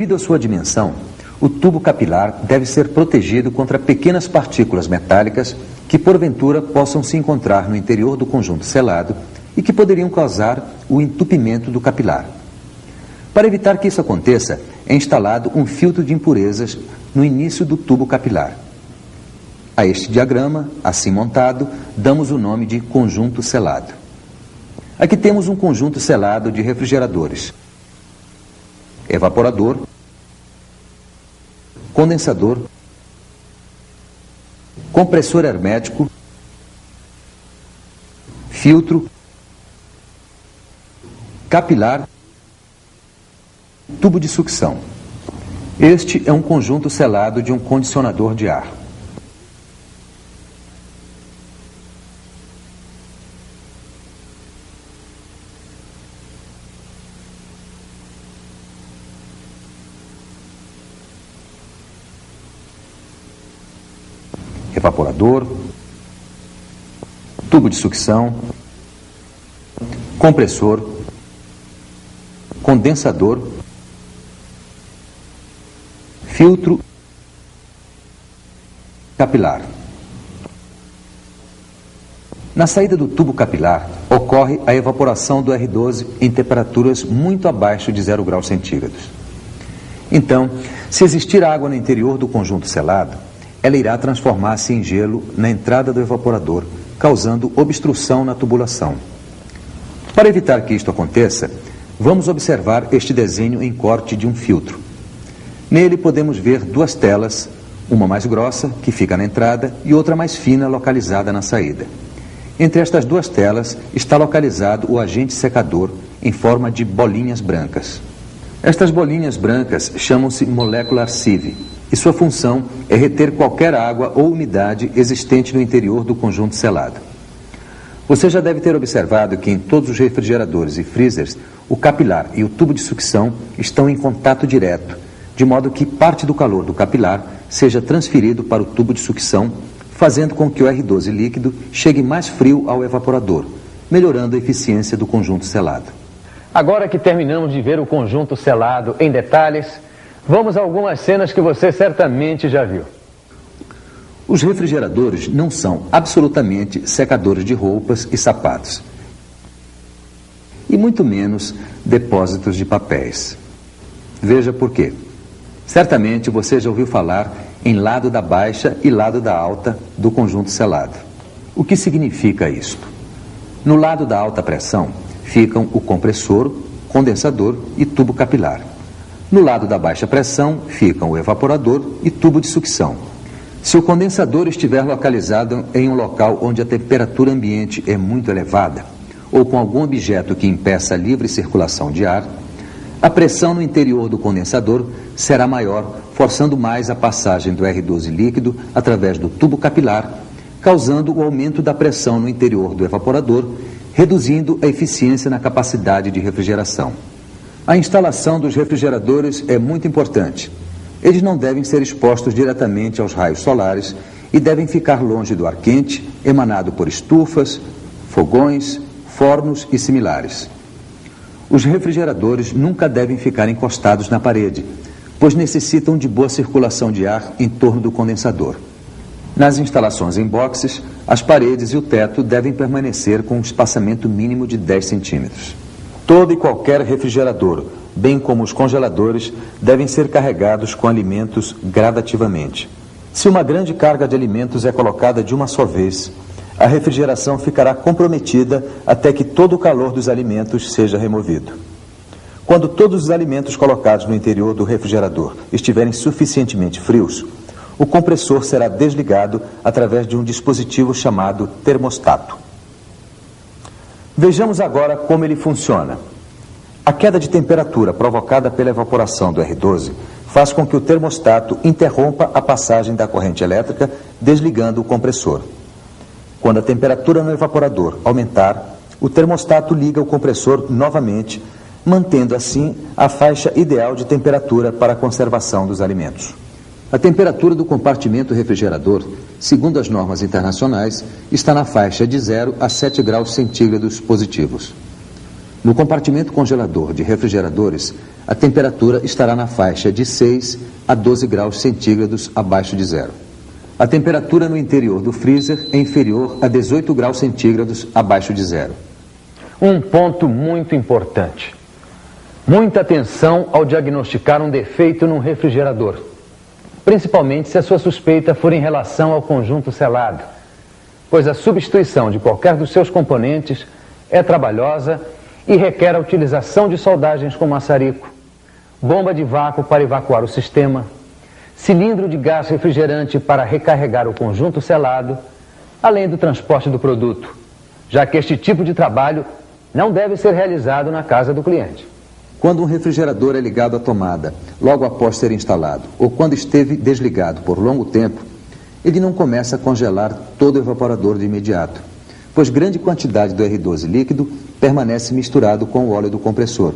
Devido à sua dimensão, o tubo capilar deve ser protegido contra pequenas partículas metálicas que porventura possam se encontrar no interior do conjunto selado e que poderiam causar o entupimento do capilar. Para evitar que isso aconteça, é instalado um filtro de impurezas no início do tubo capilar. A este diagrama, assim montado, damos o nome de conjunto selado. Aqui temos um conjunto selado de refrigeradores: evaporador, condensador, compressor hermético, filtro, capilar, tubo de sucção. Este é um conjunto selado de um condicionador de ar. Evaporador, tubo de sucção, compressor, condensador, filtro, capilar. Na saída do tubo capilar, ocorre a evaporação do R12 em temperaturas muito abaixo de 0 graus centígrados. Então, se existir água no interior do conjunto selado, ela irá transformar-se em gelo na entrada do evaporador, causando obstrução na tubulação. Para evitar que isto aconteça, vamos observar este desenho em corte de um filtro. Nele podemos ver duas telas, uma mais grossa, que fica na entrada, e outra mais fina, localizada na saída. Entre estas duas telas está localizado o agente secador em forma de bolinhas brancas. Estas bolinhas brancas chamam-se molecular sieve, e sua função é reter qualquer água ou umidade existente no interior do conjunto selado. Você já deve ter observado que em todos os refrigeradores e freezers, o capilar e o tubo de sucção estão em contato direto, de modo que parte do calor do capilar seja transferido para o tubo de sucção, fazendo com que o R12 líquido chegue mais frio ao evaporador, melhorando a eficiência do conjunto selado. Agora que terminamos de ver o conjunto selado em detalhes, vamos a algumas cenas que você certamente já viu. Os refrigeradores não são absolutamente secadores de roupas e sapatos, e muito menos depósitos de papéis. Veja por quê. Certamente você já ouviu falar em lado da baixa e lado da alta do conjunto selado. O que significa isto? No lado da alta pressão ficam o compressor, condensador e tubo capilar. No lado da baixa pressão ficam o evaporador e tubo de sucção. Se o condensador estiver localizado em um local onde a temperatura ambiente é muito elevada, ou com algum objeto que impeça a livre circulação de ar, a pressão no interior do condensador será maior, forçando mais a passagem do R12 líquido através do tubo capilar, causando o aumento da pressão no interior do evaporador, reduzindo a eficiência na capacidade de refrigeração. A instalação dos refrigeradores é muito importante. Eles não devem ser expostos diretamente aos raios solares e devem ficar longe do ar quente, emanado por estufas, fogões, fornos e similares. Os refrigeradores nunca devem ficar encostados na parede, pois necessitam de boa circulação de ar em torno do condensador. Nas instalações em boxes, as paredes e o teto devem permanecer com um espaçamento mínimo de 10 centímetros. Todo e qualquer refrigerador, bem como os congeladores, devem ser carregados com alimentos gradativamente. Se uma grande carga de alimentos é colocada de uma só vez, a refrigeração ficará comprometida até que todo o calor dos alimentos seja removido. Quando todos os alimentos colocados no interior do refrigerador estiverem suficientemente frios, o compressor será desligado através de um dispositivo chamado termostato. Vejamos agora como ele funciona. A queda de temperatura provocada pela evaporação do R12 faz com que o termostato interrompa a passagem da corrente elétrica, desligando o compressor. Quando a temperatura no evaporador aumentar, o termostato liga o compressor novamente, mantendo assim a faixa ideal de temperatura para a conservação dos alimentos. A temperatura do compartimento refrigerador, segundo as normas internacionais, está na faixa de 0 a 7 graus centígrados positivos. No compartimento congelador de refrigeradores, a temperatura estará na faixa de 6 a 12 graus centígrados abaixo de zero. A temperatura no interior do freezer é inferior a 18 graus centígrados abaixo de zero. Um ponto muito importante. Muita atenção ao diagnosticar um defeito num refrigerador, principalmente se a sua suspeita for em relação ao conjunto selado, pois a substituição de qualquer dos seus componentes é trabalhosa e requer a utilização de soldagens com maçarico, bomba de vácuo para evacuar o sistema, cilindro de gás refrigerante para recarregar o conjunto selado, além do transporte do produto, já que este tipo de trabalho não deve ser realizado na casa do cliente. Quando um refrigerador é ligado à tomada, logo após ser instalado, ou quando esteve desligado por longo tempo, ele não começa a congelar todo o evaporador de imediato, pois grande quantidade do R12 líquido permanece misturado com o óleo do compressor.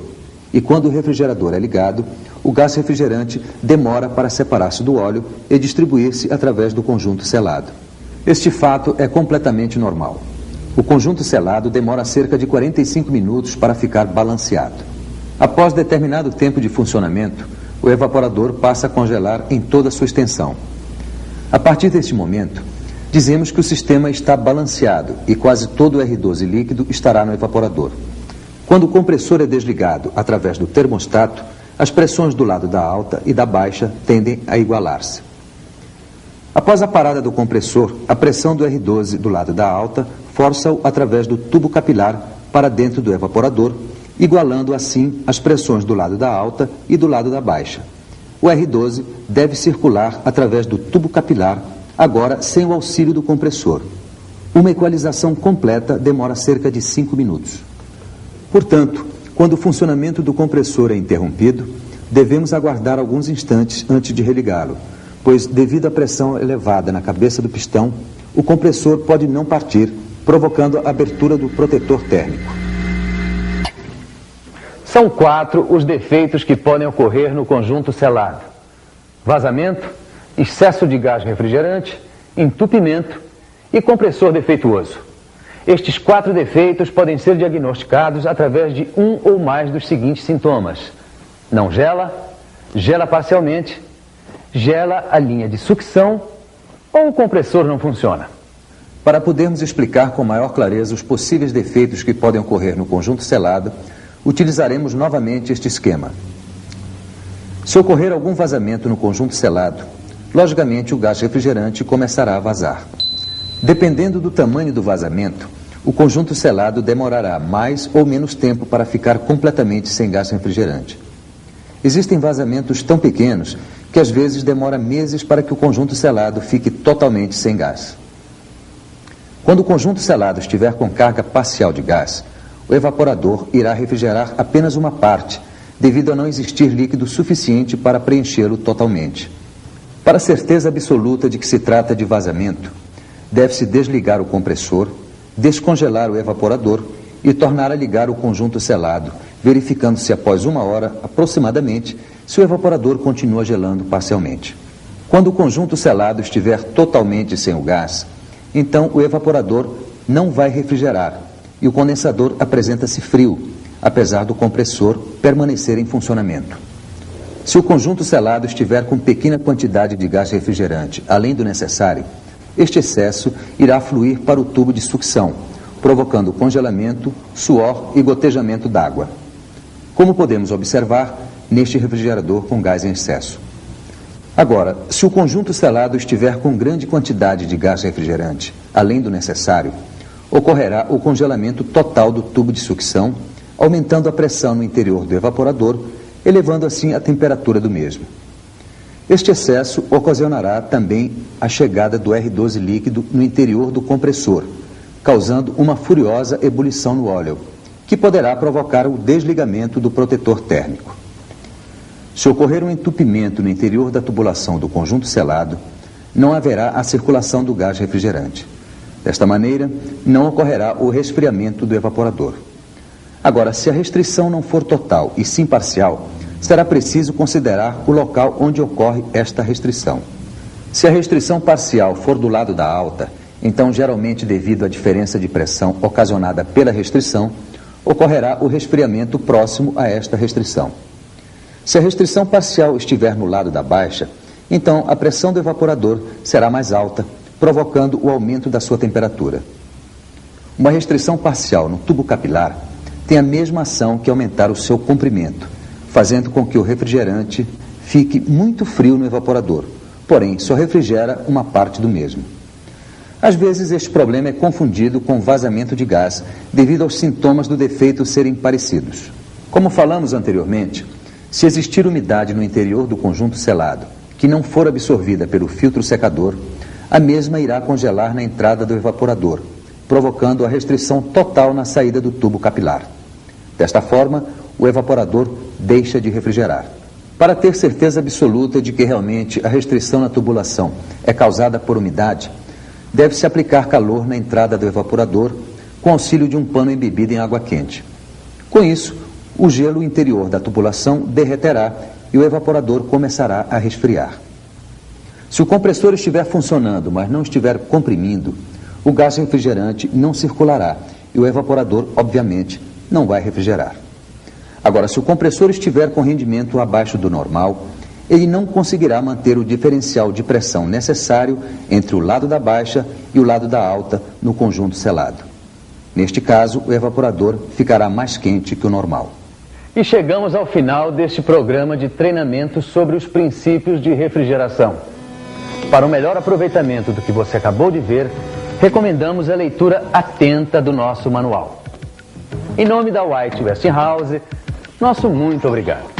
E quando o refrigerador é ligado, o gás refrigerante demora para separar-se do óleo e distribuir-se através do conjunto selado. Este fato é completamente normal. O conjunto selado demora cerca de 45 minutos para ficar balanceado. Após determinado tempo de funcionamento, o evaporador passa a congelar em toda a sua extensão. A partir deste momento, dizemos que o sistema está balanceado e quase todo o R12 líquido estará no evaporador. Quando o compressor é desligado através do termostato, as pressões do lado da alta e da baixa tendem a igualar-se. Após a parada do compressor, a pressão do R12 do lado da alta força-o através do tubo capilar para dentro do evaporador, igualando assim as pressões do lado da alta e do lado da baixa. O R12 deve circular através do tubo capilar, agora sem o auxílio do compressor. Uma equalização completa demora cerca de 5 minutos. Portanto, quando o funcionamento do compressor é interrompido, devemos aguardar alguns instantes antes de religá-lo, pois, devido à pressão elevada na cabeça do pistão, o compressor pode não partir, provocando a abertura do protetor térmico. São 4 os defeitos que podem ocorrer no conjunto selado: vazamento, excesso de gás refrigerante, entupimento e compressor defeituoso. Estes 4 defeitos podem ser diagnosticados através de um ou mais dos seguintes sintomas: não gela, gela parcialmente, gela a linha de sucção ou o compressor não funciona. Para podermos explicar com maior clareza os possíveis defeitos que podem ocorrer no conjunto selado, utilizaremos novamente este esquema. Se ocorrer algum vazamento no conjunto selado, logicamente o gás refrigerante começará a vazar. Dependendo do tamanho do vazamento, o conjunto selado demorará mais ou menos tempo para ficar completamente sem gás refrigerante. Existem vazamentos tão pequenos que às vezes demora meses para que o conjunto selado fique totalmente sem gás. Quando o conjunto selado estiver com carga parcial de gás, o evaporador irá refrigerar apenas uma parte, devido a não existir líquido suficiente para preenchê-lo totalmente. Para certeza absoluta de que se trata de vazamento, deve-se desligar o compressor, descongelar o evaporador e tornar a ligar o conjunto selado, verificando-se após 1 hora, aproximadamente, se o evaporador continua gelando parcialmente. Quando o conjunto selado estiver totalmente sem o gás, então o evaporador não vai refrigerar e o condensador apresenta-se frio, apesar do compressor permanecer em funcionamento. Se o conjunto selado estiver com pequena quantidade de gás refrigerante, além do necessário, este excesso irá fluir para o tubo de sucção, provocando congelamento, suor e gotejamento d'água. Como podemos observar neste refrigerador com gás em excesso. Agora, se o conjunto selado estiver com grande quantidade de gás refrigerante, além do necessário, ocorrerá o congelamento total do tubo de sucção, aumentando a pressão no interior do evaporador, elevando assim a temperatura do mesmo. Este excesso ocasionará também a chegada do R12 líquido no interior do compressor, causando uma furiosa ebulição no óleo, que poderá provocar o desligamento do protetor térmico. Se ocorrer um entupimento no interior da tubulação do conjunto selado, não haverá a circulação do gás refrigerante. Desta maneira, não ocorrerá o resfriamento do evaporador. Agora, se a restrição não for total e sim parcial, será preciso considerar o local onde ocorre esta restrição. Se a restrição parcial for do lado da alta, então geralmente devido à diferença de pressão ocasionada pela restrição, ocorrerá o resfriamento próximo a esta restrição. Se a restrição parcial estiver no lado da baixa, então a pressão do evaporador será mais alta, provocando o aumento da sua temperatura. Uma restrição parcial no tubo capilar tem a mesma ação que aumentar o seu comprimento, fazendo com que o refrigerante fique muito frio no evaporador, porém só refrigera uma parte do mesmo. Às vezes este problema é confundido com vazamento de gás devido aos sintomas do defeito serem parecidos. Como falamos anteriormente, se existir umidade no interior do conjunto selado que não for absorvida pelo filtro secador, a mesma irá congelar na entrada do evaporador, provocando a restrição total na saída do tubo capilar. Desta forma, o evaporador deixa de refrigerar. Para ter certeza absoluta de que realmente a restrição na tubulação é causada por umidade, deve-se aplicar calor na entrada do evaporador com auxílio de um pano embebido em água quente. Com isso, o gelo interior da tubulação derreterá e o evaporador começará a resfriar. Se o compressor estiver funcionando, mas não estiver comprimindo, o gás refrigerante não circulará e o evaporador, obviamente, não vai refrigerar. Agora, se o compressor estiver com rendimento abaixo do normal, ele não conseguirá manter o diferencial de pressão necessário entre o lado da baixa e o lado da alta no conjunto selado. Neste caso, o evaporador ficará mais quente que o normal. E chegamos ao final deste programa de treinamento sobre os princípios de refrigeração. Para o melhor aproveitamento do que você acabou de ver, recomendamos a leitura atenta do nosso manual. Em nome da White Westinghouse, nosso muito obrigado.